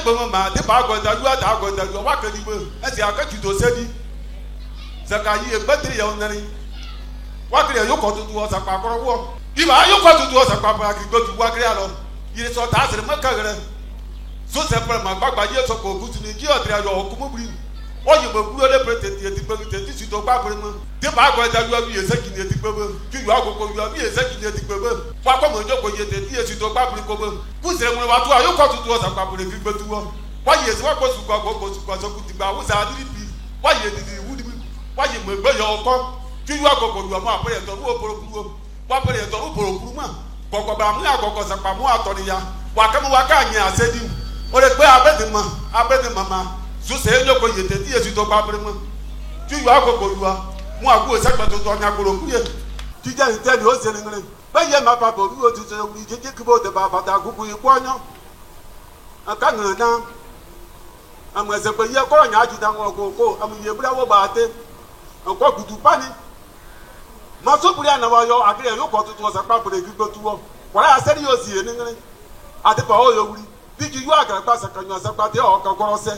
bon ma de ba go da wa ka di bo e ti aka tu to se di zakayi e badri ya onari wa kire yo ko tutu o sa pa koro wo iba yo ko tutu o sa pa pa ki go tu wa kire alo yire so ta se ma ka gere so se pa ma gbagba ye so ko gutu ni ki o dira yo ku mo buri o ye mo buru le pretete ti pe ti si to gba pere mo de ba go da yo bi ye se ki ni ti pe bo ki yo agogo yo bi ye se ki ni ti pe bo wa ko mo jo ko ye te ti ye si to gba pere ko bo ku se mo wa tu ayo ko tutu o sa pa pere ki gbe tu wo wa ye se wa ko su ko so ku ti gba wo sa diri bi wa ye di wu di wa ye mo gbe yo ko ki yo agogo yo ma pere to wo poro kuro wa pere to wo poro kuro ma koko ba mu agogo sa pa mu atori ya wa ka mu wa ka yin asedi o le pe abedi mama so se yo ko yete ti esu to pa pere mo ki yo agogo yo mu agu se pa to nya goro ku ye ti je nte ni o se ni ngre be ye ma pa bo ru o ti se wi je ki bo de ba ba da gugu yi kwa nyo aka na amwe se pe ye ko nya ji da ngo ko amu ye bura wo ba te nko gudu pani ma so buri ana wa yo agire yo ko tutu sa pa bure gbigbo tuwo wala aseri yo si eni ngire ati pa o yo wuri bi ji yo agara pa sa kanyo sa pa te o ka koro se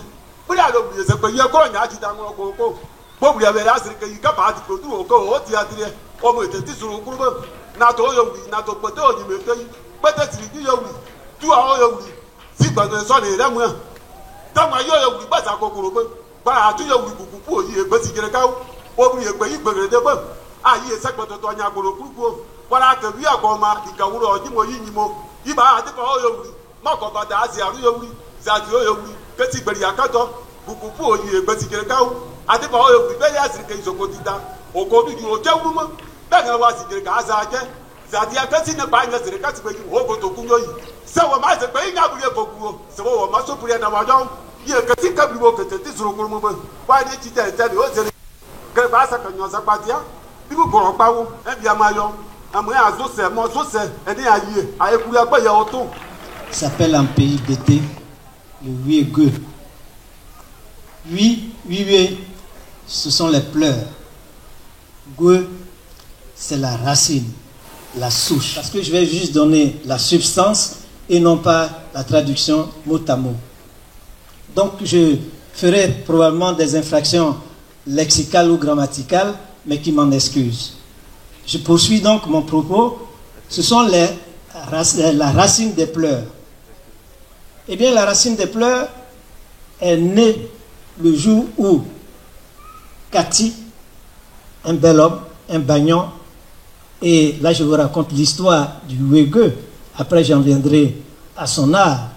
buri alo buri se pe ye ko nya ji da ngo ko bo buri abere asiri ke yi ka pa ati ko tu o ko o ti atire o mo ete ti suru kurubo na to yo wuri na to pote o ni me fe yi pete ti ri yo wuri tu a o yo wuri si gbado so ni re mu an ta ma yo wuri pa sa kokoro pe para atu yo wuri kuku o yi e pe ti gere ka o buri e pe yi gbere de pe ayi ese gbototo nya goro kuku wala ke wi agoma igawuro ojimo yinyimo iba ati ko yo wuri mako bada azi aru yo wuri zati yo wuri keti gberi akato bukupu oyi egbeti kere kawu ati ko yo wuri bele asiri ke isoko dida oko bi ju o jewuru mo be ga wa si kere ka aza je zati akati ne ba nya sire kati pe wo go to kunyo yi se wo ma se pe nya buri e bokuo se wo ma so buri na wa jo ye kati ka bi wo kete ti suru kuru mo bo wa ni ti te te o se ke ba sa kan yo sa patia bibu goro pawo e bi amayo amwe azose mo zose eni aye ayekuru agbaye oto. S'appelle en pays d'été le Ouégueux. Oui, ce sont les pleurs. Gueux, c'est la racine, la souche. Parce que je vais juste donner la substance et non pas la traduction mot à mot. Donc je ferai probablement des infractions lexicales ou grammaticales, mais qui m'en excusent. Je poursuis donc mon propos. Ce sont la racine des pleurs. Eh bien, la racine des pleurs est née le jour où Cathy, un bel homme, un bagnon, et là je vous raconte l'histoire du Ouégueux, après j'en viendrai à son art,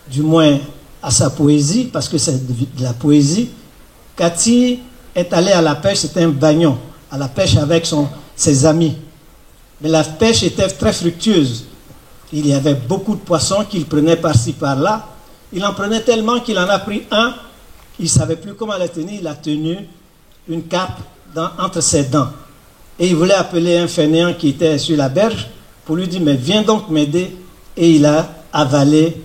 du moins à sa poésie, parce que c'est de la poésie. Cathy est allé à la pêche, c'était un bagnon, à la pêche avec ses amis. Mais la pêche était très fructueuse. Il y avait beaucoup de poissons qu'il prenait par-ci, par-là. Il en prenait tellement qu'il en a pris un. Il ne savait plus comment le tenir. Il a tenu une cape entre ses dents. Et il voulait appeler un fainéant qui était sur la berge pour lui dire, mais viens donc m'aider. Et il a avalé,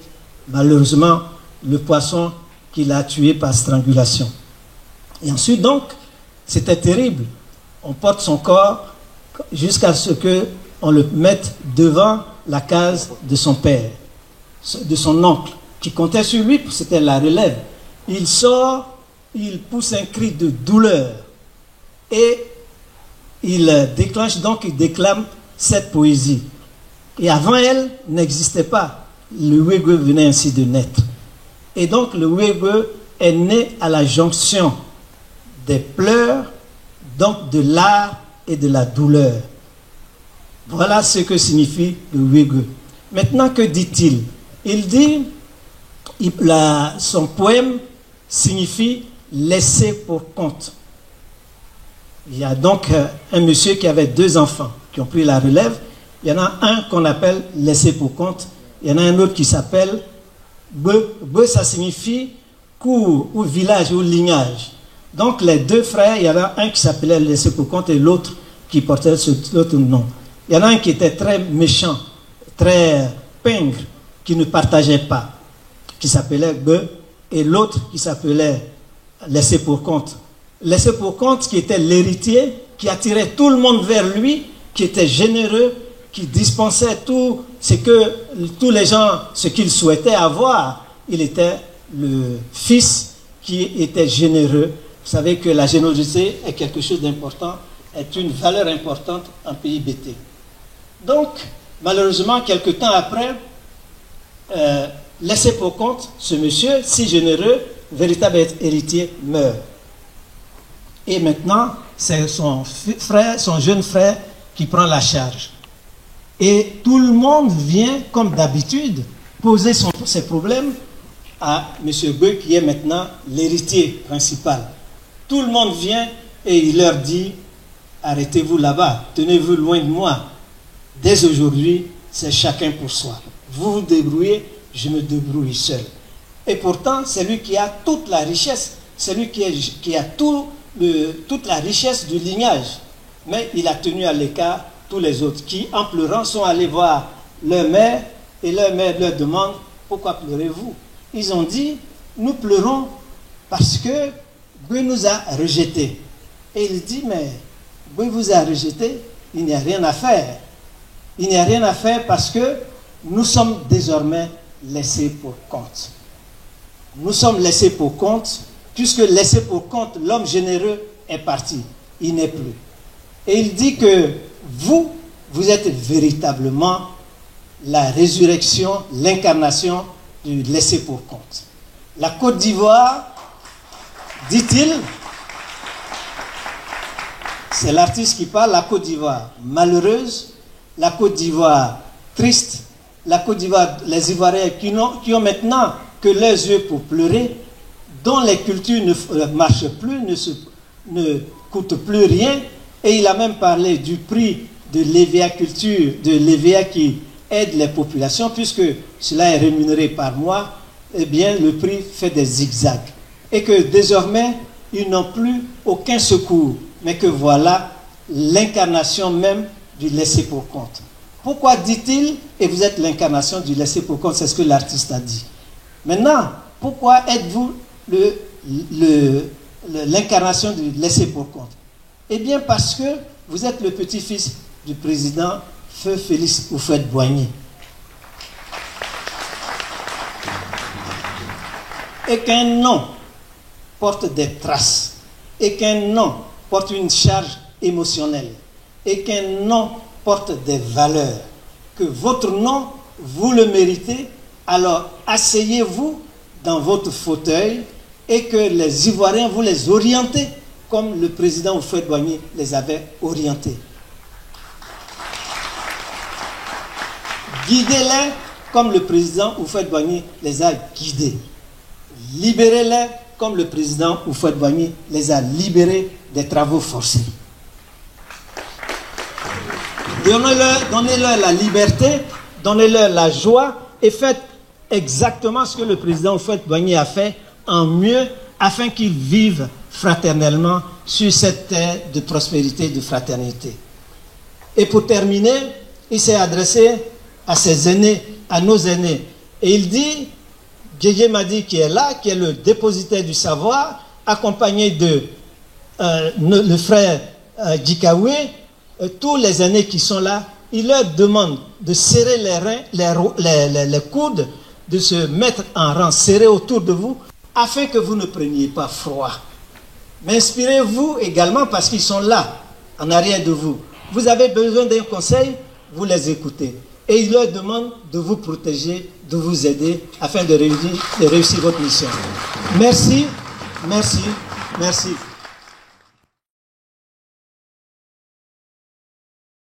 malheureusement, le poisson qu'il a tué par strangulation. Et ensuite, donc, c'était terrible. On porte son corps jusqu'à ce qu'on le mette devant la case de son père, de son oncle, qui comptait sur lui, c'était la relève. Il sort, il pousse un cri de douleur et il déclenche donc, il déclame cette poésie. Et avant elle, n'existait pas. Le Ouégueux venait ainsi de naître. Et donc le Ouégueux est né à la jonction des pleurs, donc de l'art et de la douleur. Voilà ce que signifie le Ouégueux. Maintenant, que dit-il? Il dit, son poème signifie laisser pour compte. Il y a donc un monsieur qui avait 2 enfants qui ont pris la relève. Il y en a un qu'on appelle laisser pour compte. Il y en a un autre qui s'appelle Beu. Beu, ça signifie cour ou village ou lignage. Donc les 2 frères, il y en a un qui s'appelait laisser pour compte et l'autre qui portait l'autre nom. Il y en a un qui était très méchant, très pingre, qui ne partageait pas, qui s'appelait Beu, et l'autre qui s'appelait laisser pour compte. Laisser pour compte qui était l'héritier, qui attirait tout le monde vers lui, qui était généreux, qui dispensait tout ce que tous les gens, ce qu'ils souhaitaient avoir. Il était le fils qui était généreux. Vous savez que la générosité est quelque chose d'important, est une valeur importante en pays BT. Donc, malheureusement, quelque temps après, laissé pour compte, ce monsieur, si généreux, véritable héritier, meurt. Et maintenant, c'est son frère, son jeune frère, qui prend la charge. Et tout le monde vient, comme d'habitude, poser ses problèmes à M. Gueux, qui est maintenant l'héritier principal. Tout le monde vient et il leur dit, arrêtez-vous là-bas, tenez-vous loin de moi. Dès aujourd'hui, c'est chacun pour soi. Vous vous débrouillez, je me débrouille seul. Et pourtant, c'est lui qui a toute la richesse, c'est lui qui a toute la richesse du lignage. Mais il a tenu à l'écart tous les autres qui, en pleurant, sont allés voir leur mère et leur mère leur demande, pourquoi pleurez-vous? Ils ont dit, nous pleurons parce que Dieu nous a rejetés. Et il dit, mais Dieu vous a rejetés, il n'y a rien à faire. Il n'y a rien à faire parce que nous sommes désormais laissés pour compte. Nous sommes laissés pour compte, puisque laissé pour compte, l'homme généreux est parti. Il n'est plus. Et il dit que vous êtes véritablement la résurrection, l'incarnation du laissé pour compte. La Côte d'Ivoire, dit-il, c'est l'artiste qui parle, la Côte d'Ivoire malheureuse, la Côte d'Ivoire triste, la Côte d'Ivoire, les Ivoiriens qui ont maintenant que leurs yeux pour pleurer, dont les cultures ne marchent plus, ne coûtent plus rien. Et il a même parlé du prix de l'EVA culture, de l'EVA qui aide les populations, puisque cela est rémunéré par mois, eh bien le prix fait des zigzags. Et que désormais, ils n'ont plus aucun secours, mais que voilà l'incarnation même du laissé pour compte. Pourquoi dit-il, et vous êtes l'incarnation du laissé pour compte, c'est ce que l'artiste a dit. Maintenant, pourquoi êtes-vous l'incarnation du laissé pour compte? Eh bien parce que vous êtes le petit-fils du président Feu Félix Houphouët-Boigny. Et qu'un nom porte des traces, et qu'un nom porte une charge émotionnelle, et qu'un nom porte des valeurs, que votre nom, vous le méritez, alors asseyez-vous dans votre fauteuil et que les Ivoiriens, vous les orientez comme le président Houphouët-Boigny les avait orientés. Guidez-les comme le président Houphouët-Boigny les a guidés. Libérez-les comme le président Houphouët-Boigny les a libérés des travaux forcés. Donnez-leur la liberté, donnez-leur la joie et faites exactement ce que le président Houphouët-Boigny a fait en mieux afin qu'ils vivent fraternellement sur cette terre de prospérité et de fraternité. Et pour terminer, il s'est adressé à ses aînés, à nos aînés. Et il dit, Djedje Madi qui est là, qui est le dépositaire du savoir, accompagné de le frère Djikawe, tous les aînés qui sont là, il leur demande de serrer les reins, les coudes, de se mettre en rang serré autour de vous, afin que vous ne preniez pas froid. Mais inspirez-vous également parce qu'ils sont là, en arrière de vous. Vous avez besoin d'un conseil, vous les écoutez. Et il leur demande de vous protéger, de vous aider, afin de réussir votre mission. Merci, merci, merci.